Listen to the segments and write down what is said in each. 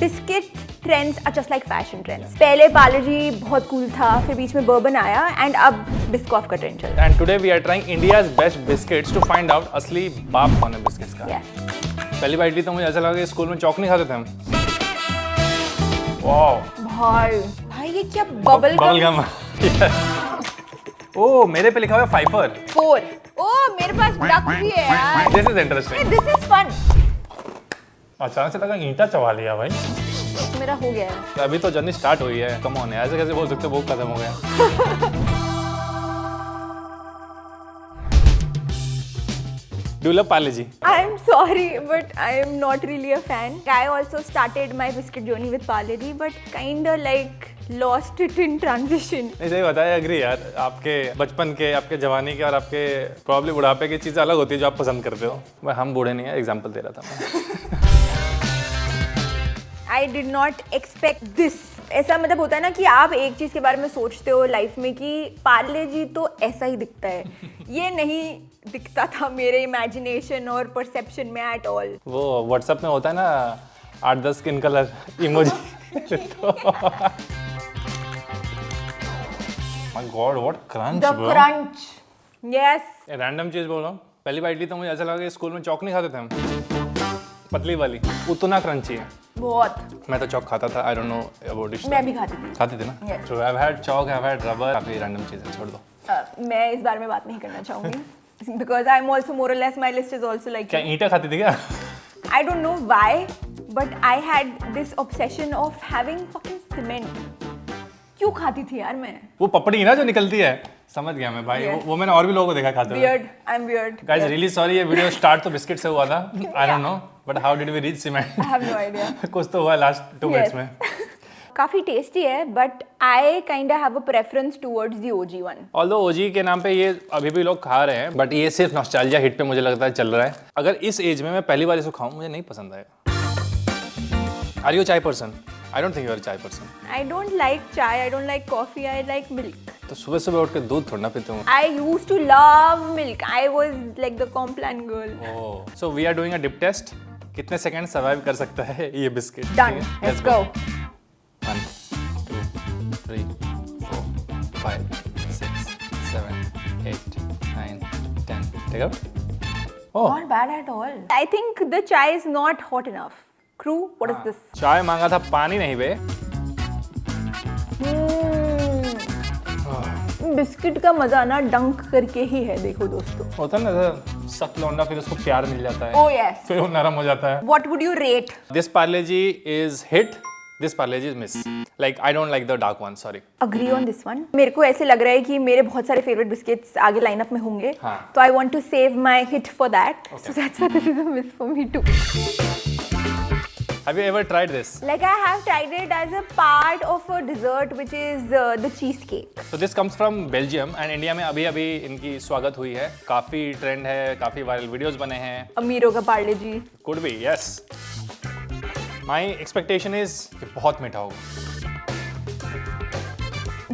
Biscuit trends are just like fashion trends. पहले पार्ले-जी बहुत cool था, फिर बीच में बर्बन आया एंड अब बिस्कॉफ का ट्रेंड चल रहा है। And today we are trying India's best biscuits to find out असली बाप कौन है बिस्किट्स का। पहली बार इडली तो मुझे ऐसा लगा कि स्कूल में चौक नहीं खाते थे हम। वाओ भाई ये क्या बबल गम। ओ मेरे पे लिखा हुआ है फाइफर। 4। ओ मेरे पास डक भी है यार। This is interesting. This is fun. अचानक से लगा ईंटा चबा लिया भाई। मेरा हो गया है। तो अभी तो जर्नी स्टार्ट हुई है, कम ऑन है, ऐसे कैसे बोल सकते हो वो खत्म हो गया। Do you love Parle-G? I'm sorry, but I am not really a fan. I also started my biscuit journey with Parle-G, but kinda like lost it in transition. नहीं सही बताया, एग्री यार। आपके बचपन के, आपके जवानी के और आपके प्रॉब्ली बुढ़ापे की चीज़ें अलग होती है जो आप पसंद करते हो। मैं हम बूढ़े नहीं है, एग्जांपल दे रहा था मैं। I did not expect this. ऐसा मतलब होता है ना कि आप एक चीज़ के बारे में सोचते हो लाइफ में कि पार्ले-जी तो ऐसा ही दिखता है। ये नहीं दिखता था मेरे इमेजिनेशन और परसेप्शन में एट ऑल। वो व्हाट्सएप में होता है ना 8-10 skin colour emoji. My God what crunch bro. The crunch. Yes. Random चीज बोल रहा हूँ, पहली बार इडली तो मुझे ऐसा लगा कि स्कूल में चौक नहीं खाते थे हम, पतली वाली, उतना क्रंची है बहुत। मैं तो चौक खाता था। आई डोंट नो अबाउट इट। मैं भी खाती थी ना। Yes. So I've had chalk, I've had rubber, काफी रैंडम चीजें, छोड़ दो। मैं इस बारे में बात नहीं करना चाहूंगी because I'm also more or less my list is also like क्या ईंटें खाती थी क्या? I don't know why but I had this obsession of having fucking cement. क्यों खाती थी यार मैं? वो पपड़ी ना जो निकलती है, समझ गया मैं भाई। Yes. वो मैंने और भी लोगों को देखा खाते हुए। Weird. I'm weird. Guys, Yes. really sorry, ये वीडियो स्टार्ट तो बिस्किट से हुआ था। I don't know, but how did we reach cement? I have no idea. कुछ तो हुआ लास्ट 2 मिनट्स में। काफी टेस्टी है but I kind of have a preference towards the OG one. Although OG के नाम पे ये अभी भी लोग खा रहे हैं, बट ये सिर्फ नॉस्टैल्जिया हिट पे मुझे लगता है चल रहा है। अगर इस एज में मैं पहली बार इसको खाऊं मुझे नहीं पसंद आएगा। Are you chai person? I don't think you are chai person. I don't like chai, I don't like coffee, I like milk. तो सुबह सुबह उठ के दूध थोड़ा ना पीते हूँ। I used to love milk. I was like the Complan girl. Oh, so we are doing a dip test. कितने सेकंड सर्वाइव कर सकता है ये biscuit? Done. Let's go. 1 2 3 4 5 6 7 8 9 10 take out. Oh, Not bad at all. I think the chai is not hot enough. Crew, what is this? चाय मांगा था, पानी नहीं बे। बिस्किट का मजा ना डंक करके ही है, देखो दोस्तों। होता है ना ऐसा सख्त लौंडा, फिर उसको प्यार मिल जाता है। Oh yes. फिर वो नरम हो जाता है। What would you rate? This Parle-G is hit. This Parle-G is miss. Like I don't like the dark one. Sorry. Agree on this one. मेरे को ऐसे लग रहा है कि मेरे बहुत सारे फेवरेट बिस्किट्स आगे लाइनअप में होंगे, हाँ। तो I want to save my hit for that. So that's why this is a miss for me too. Have you ever tried this? Like I have tried it as a part of a dessert which is the cheesecake. So this comes from Belgium and India में अभी इनकी स्वागत हुई है। काफी trend है, काफी viral videos बने हैं। अमीरों का Parle G. Could be, yes. My expectation is कि बहुत मीठा होगा।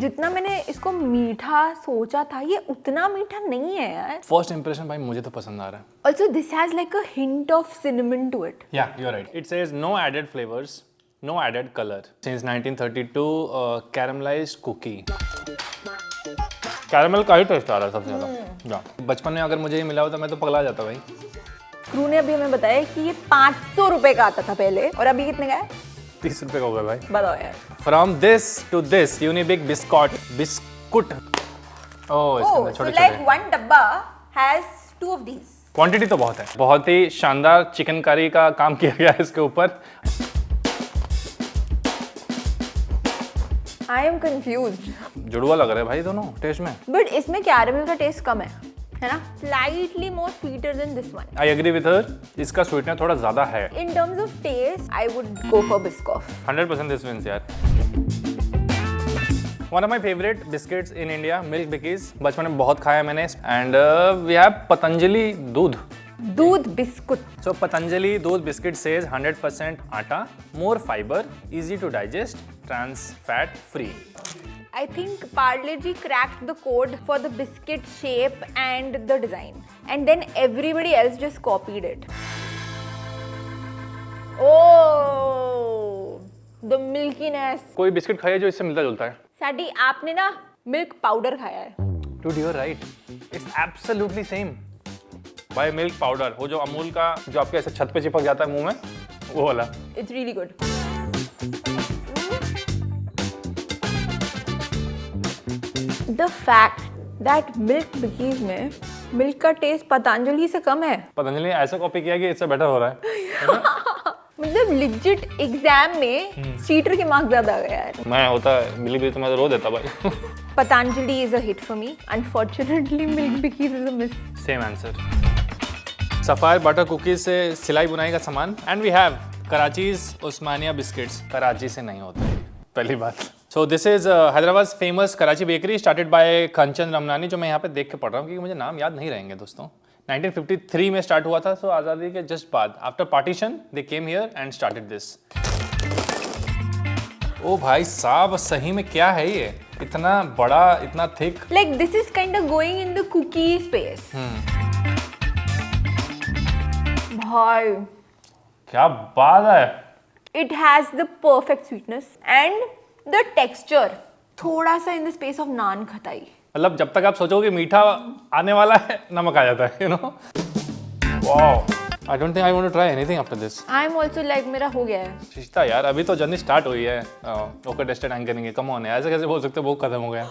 जितना मैंने इसको मीठा सोचा था ये उतना मीठा नहीं है यार। फर्स्ट इंप्रेशन भाई मुझे तो पसंद आ रहा है। Also this has like a hint of cinnamon to it. Yeah, you're right. It says no added flavors, no added color. Since 1932, caramelized cookie. Caramel का ही टेस्ट आ रहा है सबसे ज़्यादा। बचपन में अगर मुझे ये मिला होता मैं तो पगला जाता भाई। क्रू ने अभी हमें बताया कि ये 500 रुपए का आता था पहले और अभी कितने का है? 30 रुपए का हो गया भाई। बताओ यार। From this to this, Unibic biscuit. Oh, इसके अंदर so छोटे like छोटे। one डब्बा has 2 of these. क्वांटिटी तो बहुत है। बहुत ही शानदार चिकनकारी का काम किया गया है इसके ऊपर। I am confused. जुड़वा लग रहा है भाई दोनों टेस्ट में। But इसमें कैरेमल का टेस्ट कम है ना? Slightly more sweeter than this one. I agree with her. इसका स्वीटनेस थोड़ा ज्यादा है। In terms of taste, I would go for Biscoff. 100% this wins यार। One of my favorite biscuits in India, Milk Bikis. बचपन में बहुत खाया मैंने। And we have Patanjali दूध। दूध बिस्कुट। So Patanjali दूध biscuit says 100% आटा, more fiber, easy to digest, trans fat free. I think Parle-G cracked the code for the biscuit shape and the design. And then everybody else just copied it. Oh! The milkiness. कोई biscuit खाइए जो इससे मिलता जुलता है। सैडी, आपने ना milk powder खाया है। Dude, you're right. It's absolutely same. भाई मिल्क पाउडर, वो जो अमूल का जो आपके ऐसे छत पे चिपक जाता है मुंह में, वो वाला। It's really good. The fact that milk Bikis में मिल्क का टेस्ट पतंजलि से कम है। पतंजलि ने ऐसा कॉपी किया कि इससे बेटर हो रहा है। मतलब लिजिट एग्जाम में चीटर के मार्क्स ज्यादा आ गया है। मैं होता मिल्क तो मैं रो देता भाई। Patanjali is a hit for me. Unfortunately, Milk Bikis is a miss. Same answer. Sapphire butter cookies से सिलाई बुनाई का सामान। And we have Karachi's Osmania biscuits. Karachi से नहीं होता है, पहली बात। So this is Hyderabad famous Karachi bakery started by Kanchan Ramnani, जो मैं यहाँ पे देख के पढ़ रहा हूँ क्योंकि मुझे नाम याद नहीं रहेंगे दोस्तों। 1953 में स्टार्ट हुआ था, सो आज़ादी के जस्ट बाद, after partition they came here and started this. Oh भाई साहब, सही में क्या है ये? इतना बड़ा, इतना thick. Like this is kind of going in the cookie space. भाई, क्या बात है। it has the perfect sweetness and the texture. थोड़ा सा in the space of naan खटाई। मतलब जब तक आप सोचोगे मीठा आने वाला है, नमक आ जाता है, you know? Wow. I don't think I want to try anything after this. I'm also like मेरा हो गया है। शिष्टा यार, अभी तो जर्नी स्टार्ट हुई है। ओके टेस्टेड एंकरिंग है, कम ऑन है, ऐसे कैसे बोल सकते हो वो खत्म हो गया।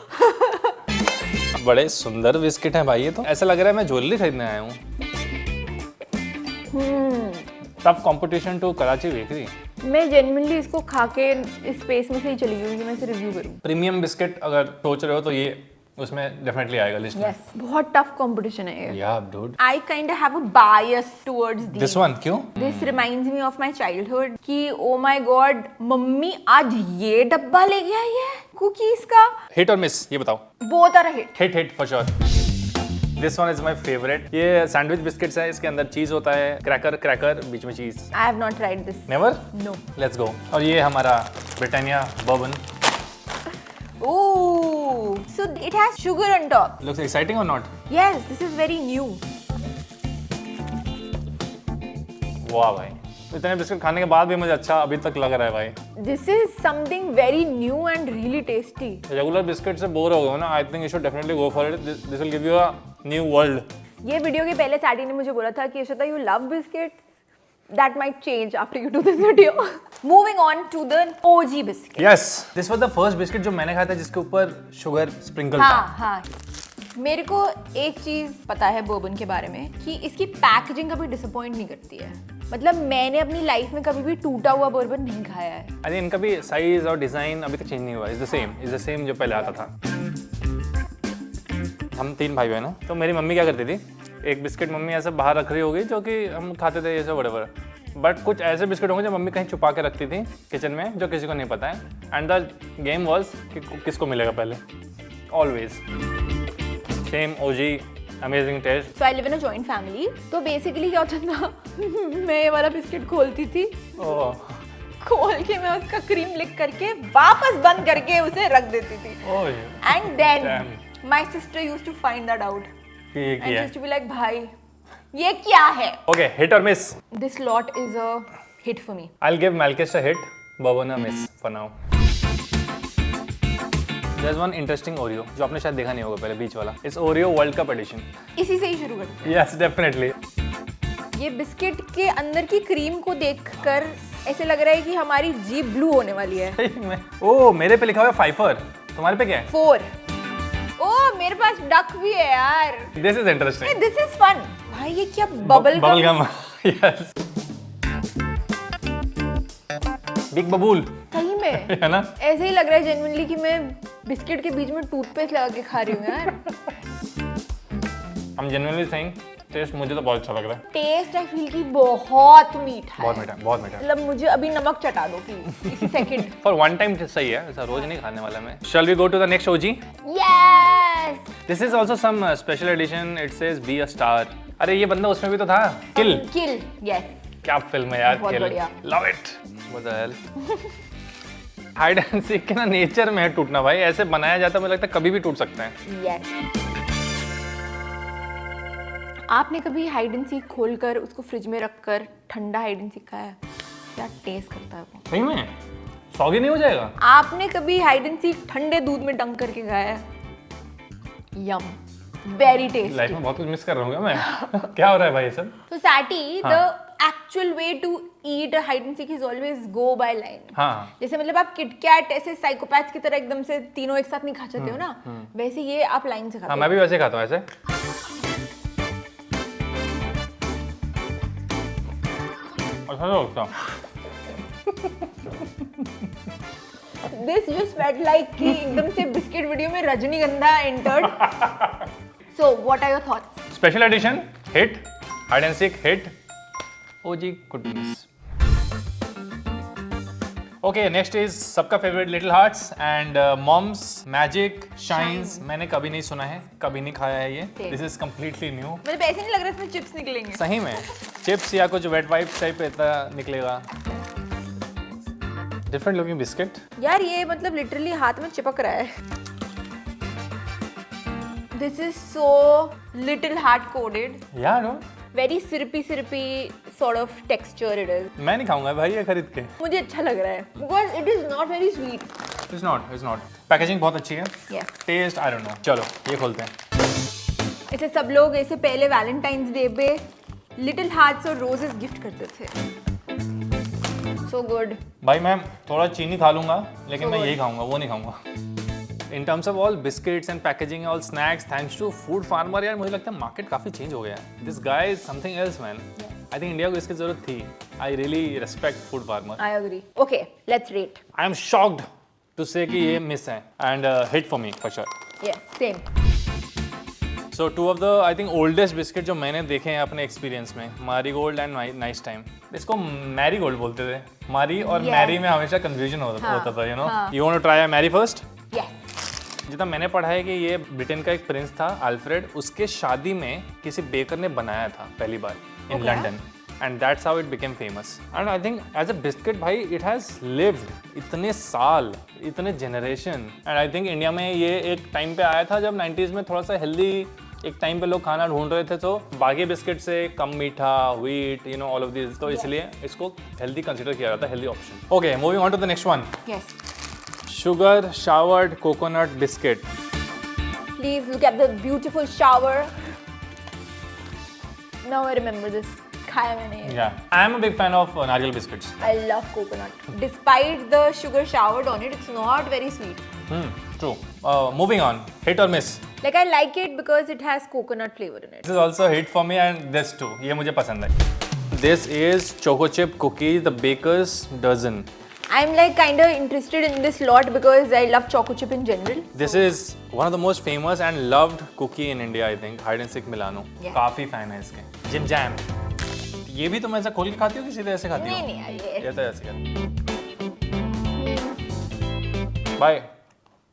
बड़े सुंदर बिस्किट हैं भाई ये तो। ऐसा लग रहा है मैं ज्वेलरी खरीदने आया हूँ। Tough competition to Karachi bakery. मैं जेन्युइनली इसको खा के इस स्पेस में से ही चली गई कि मैं इसे रिव्यू करूँ। प्रीमियम बिस्किट अगर सोच रहे हो तो ये उसमें डेफिनेटली आएगा लिस्ट में। Yes, बहुत टफ कंपटीशन है ये। Yeah, dude. I kind of have a bias towards these. This one, क्यों? This reminds me of my childhood कि oh my god, मम्मी आज ये डब्बा लेके आई है कुकीज का। हिट और मिस, ये बताओ। Both are a hit. Hit hit for sure. This one is my favourite. ये सैंडविच बिस्किट्स है, इसके अंदर चीज होता है, क्रैकर बीच में चीज। I have not tried this. Never? No. Let's go. और ये हमारा Britannia bourbon. Ooh, so it has sugar on top. Looks exciting और not? Yes, this is very new. वाह भाई, इतने बिस्किट खाने के बाद भी मुझे अच्छा अभी तक लग रहा है भाई। This is something very new and really tasty. Regular biscuit से बोर हो गए हो ना, I think you should definitely go for it. This will give you a new world. ये वीडियो के पहले सैडी ने मुझे बोला था कि Yashoda you love biscuit. That might change after you do this video. Moving on to the OG biscuit. Yes, this was the first biscuit जो मैंने खाया था जिसके ऊपर शुगर स्प्रिंकल था। हाँ। मेरे को एक चीज पता है बर्बन के बारे में कि इसकी पैकेजिंग कभी डिसअपॉइंट नहीं करती है। मतलब मैंने अपनी लाइफ में कभी भी टूटा हुआ बर्बन नहीं खाया है। अरे इनका भी साइज और डिजाइन अभी तक चेंज नहीं हुआ। इज द सेम जो पहले आता था। हम 3 भाई बहन हैं, तो मेरी मम्मी क्या करती थी, एक बिस्किट मम्मी ऐसे बाहर रख रही होगी जो कि हम खाते थे ऐसे बड़े बट कुछ ऐसे बिस्किट होंगे जो मम्मी कहीं छुपा के रखती थी किचन में, जो किसी को नहीं पता है। एंड द गेम वॉज कि किसको मिलेगा पहले। Always same OG amazing taste. So I live in a joint family. तो बेसिकली क्या होता था मैं ये वाला बिस्किट खोलती थी, खोल के मैं उसका क्रीम लिक करके वापस बंद करके उसे रख देती थी। And then my sister used to find that out and she used to be like भाई ये क्या है। ओके, हिट और miss? This lot is a hit for me. I will give Malkish a hit, Bourbon a miss for now. There's one interesting Oreo जो आपने शायद देखा नहीं होगा पहले, बीच वाला। It's Oreo World Cup edition. इसी से ही शुरू करते हैं। Yes, definitely. ये बिस्किट के अंदर की क्रीम को देखकर ऐसे लग रहा है कि हमारी जीभ ब्लू होने वाली है। ओह, मेरे पे लिखा हुआ है फाइफर, तुम्हारे पे क्या है? 4। ओह, मेरे पास डक भी है यार। This is interesting. This is fun. भाई ये क्या बबल गम? Yes. बिग बबूल। सही में है ना? ऐसे ही लग रहा है जेन्युइनली कि मैं बिस्किट के बीच में टूथपेस्ट लगा के खा रही हूँ यार। I'm genuinely saying, टेस्ट मुझे तो बहुत अच्छा लग रहा है। टेस्ट आई फील की बहुत मीठा है। बहुत मीठा, बहुत मीठा। मतलब मुझे अभी नमक चटा दो प्लीज, इसी सेकंड। For one time सही है, ऐसा रोज नहीं खाने वाला मैं। Shall we go to the next OG? Yes. This is also some special edition. It says be a star. अरे ये बंदा उसमें भी तो था, किल। किल, यस। क्या फिल्म है यार, बहुत किल। बढ़िया। Love it. What the hell? Hide and seek के ना नेचर में है टूटना भाई, ऐसे बनाया जाता है, मुझे लगता है कभी भी टूट सकते हैं। यस। आपने कभी हाइड एंड सीक खोलकर उसको फ्रिज में रखकर ठंडा हाइड एंड सीक खाया है? क्या टेस्ट करता है वो? सही में? सॉगी नहीं हो जाएगा? आपने कभी हाइड एंड सीक ठंडे दूध में डंक करके खाया है? यम, वेरी टेस्टी। लाइफ में बहुत कुछ मिस कर रहा हूँ क्या मैं? क्या हो रहा है भाई ये सब? तो सैटी, the actual way to eat hide and seek is always go by line. हाँ जैसे मतलब आप किटकैट ऐसे साइकोपैथ्स की तरह एकदम से तीनों एक साथ नहीं खा सकते हो ना, वैसे ये आप लाइन से खाते हाँ, हो। मैं भी वैसे खाता हूँ ऐसे। अच्छा लगता है। This just felt like कि एकदम से बिस्किट वीडियो में रजनीगंधा entered. So what are your thoughts? Special edition hit, hide and seek hit, OG goodness. Okay, next is सबका favourite little hearts and mom's magic shines. मैंने कभी नहीं सुना है, कभी नहीं खाया है ये। Same. This is completely new. मतलब ऐसे नहीं लग रहा इसमें चिप्स निकलेंगे। सही में चिप्स या कुछ वेट वाइप टाइप इतना निकलेगा। Different looking biscuit. यार ये मतलब लिटरली हाथ में चिपक रहा है। This is so little hard coated. यार Very syrupy sort of texture it is. मैं नहीं खाऊंगा भाई ये खरीद के। मुझे अच्छा लग रहा है because it is not very sweet. It's not. Packaging बहुत अच्छी है। Yes. Taste I don't know. चलो ये खोलते हैं। ऐसे सब लोग ऐसे पहले वैलेंटाइंस डे पे लिटिल हार्ट्स और रोजेस गिफ्ट करते थे। So good. भाई मैं थोड़ा चीनी खा लूंगा लेकिन मैं So यही खाऊंगा, वो नहीं खाऊंगा। In terms of all biscuits and packaging all snacks thanks to food farmer, यार मुझे लगता है मार्केट काफी चेंज हो गया है। This guy is something else man. I think India को इसकी जरूरत थी। I really respect food farmer. I agree. Okay, let's rate. I am shocked to say कि ये मिस है and hit for me for sure. Yes, same. So two of the I think oldest biscuit जो मैंने देखे हैं अपने experience में, Marie gold and nice time. इसको मैरी गोल्ड बोलते थे। मारी और Yes. मैरी में हमेशा कंफ्यूजन होता था, you know. You want to try Marie first? Yes. जितना मैंने पढ़ा है कि ये ब्रिटेन का एक प्रिंस था अल्फ्रेड, उसके शादी में किसी बेकर ने बनाया था पहली बार in London and that's how it became famous. And I think as a biscuit भाई इट हैज लिव्ड इतने साल, इतने generation. And I think India में ये एक टाइम पे आया था जब 90s में थोड़ा सा हेल्दी एक टाइम पे लोग खाना ढूंढ रहे थे, तो बाकी बिस्किट से कम मीठा, wheat, you know all of this, तो इसलिए इसको हेल्दी कंसीडर किया जाता है, healthy option. Okay, moving on to the next one. Yes. Sugar showered coconut biscuit. Please look at the beautiful shower. Now I remember this. खाया मैंने ये. Yeah, I am a big fan of नारियल biscuits. I love coconut. Despite the sugar showered on it, it's not very sweet. True. Moving on, hit or miss? Like I like it because it has coconut flavor in it. This is also a hit for me and this too. ये मुझे पसंद है. This is choco chip cookie, the baker's dozen. I'm like kind of interested in this lot because I love choco chip in general. This is one of the most famous and loved cookie in India, I think. Hide and seek Milano. Yeah. काफी fan है इसके. Jim Jam. ये भी तुम ऐसा खोल के खाती हो कि सीधे ऐसे खाती हो? नहीं यार ये. ये तो ऐसे खाती हो. भाई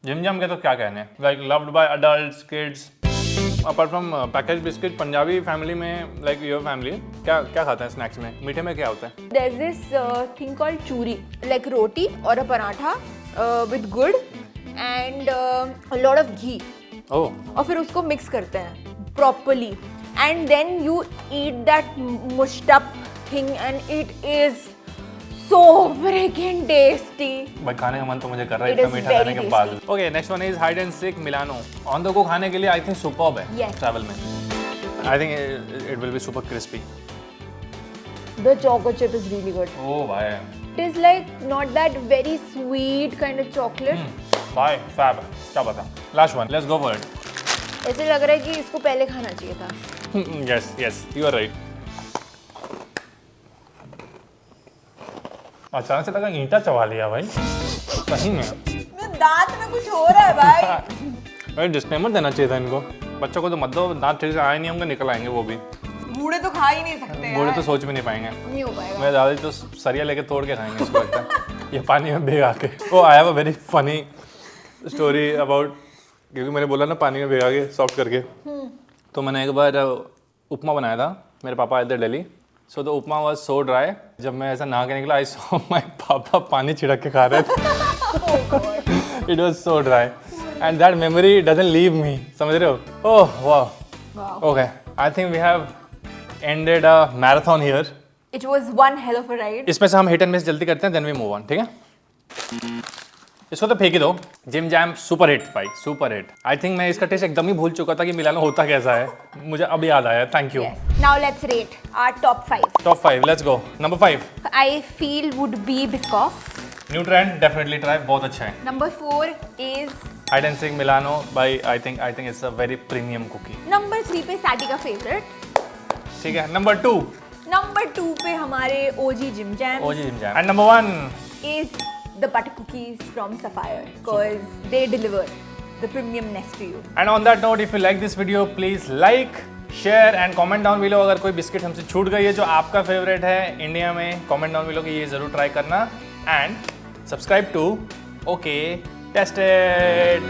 जिम जैम के तो क्या कहने हैं, like loved by adults, kids. Apart from package biscuit, Punjabi family में, लाइक योर फैमिली, क्या क्या खाते हैं स्नैक्स में? मीठे में क्या होता है? There's this thing called churi, like roti or a paratha with good and a lot of ghee. ओह, और फिर उसको मिक्स करते हैं properly and then you eat that mushed up thing and it is so freaking tasty. भाई खाने का मन तो मुझे कर रहा है It इतना is मीठा very खाने के बाद। Okay, next one is hide and seek Milano. On the go खाने के लिए आई थिंक सुपर्ब है। Yes. ट्रैवल में I think it will be super crispy. The choco chip is really good. ओह भाई, It is like not that very sweet kind of chocolate. भाई fab, क्या बता। Last one, let's go for it. ऐसे लग रहा है कि इसको पहले खाना चाहिए था. Yes yes, you are right. अचानक से लगा ईंटा चबा लिया भाई, सही में। दांत में कुछ हो रहा है भाई. भाई डिस्क्लेमर देना चाहिए था इनको, बच्चों को तो मत दो, दांत ठीक से आए नहीं होंगे, निकल आएंगे वो भी। बूढ़े तो खा ही नहीं सकते बूढ़े यार. तो सोच भी नहीं पाएंगे। नहीं हो पाएगा. मैं ज़्यादा तो सरिया लेके तोड़ के खाएंगे इसको लगता है। ये पानी में भिगा के। Oh I have a very funny story about, क्योंकि मैंने बोला ना पानी में भिगा के सॉफ्ट करके, तो मैंने एक बार उपमा बनाया था, मेरे पापा आए थे Delhi, so the upma was so dry, जब मैं ऐसा नहा के निकला आई सॉ माय पापा पानी छिड़क के खा रहे थे। It was so dry and that memory doesn't leave me, समझ रहे हो? ओह वाह, okay, I think we have ended a marathon here. It was one hell of a ride. इसमें से हम हिट एंड मिस जल्दी करते हैं, देन वी मूव ऑन, ठीक है? इसको तो फेंक ही दो। जिम जैम सुपर हिट भाई, सुपर हिट। आई थिंक मैं इसका टेस्ट एकदम ही भूल चुका था कि मिलानो होता कैसा है, मुझे अब याद आया। Thank you. Yes. Now let's rate our top 5. Top 5, let's go. Number 5 I feel would be Biscoff. न्यूट्रेंट, डेफिनेटली ट्राई, बहुत अच्छा है। Number 4 is hide and seek Milano भाई, I think it's a very premium cookie. Number 3 पे Sati का favorite. ठीक है। Number 2 Number 2 पे हमारे OG Jim Jam OG Jim Jam. And number 1 is the butter cookies from Sapphire because they deliver the premiumness to you. And on that note, if you like this video please like, share and comment down below. अगर कोई biscuit हमसे छूट गई है जो आपका favourite है India में, कमेंट डाउन बिलो कि ये जरूर ट्राई करना। And subscribe to okay tested.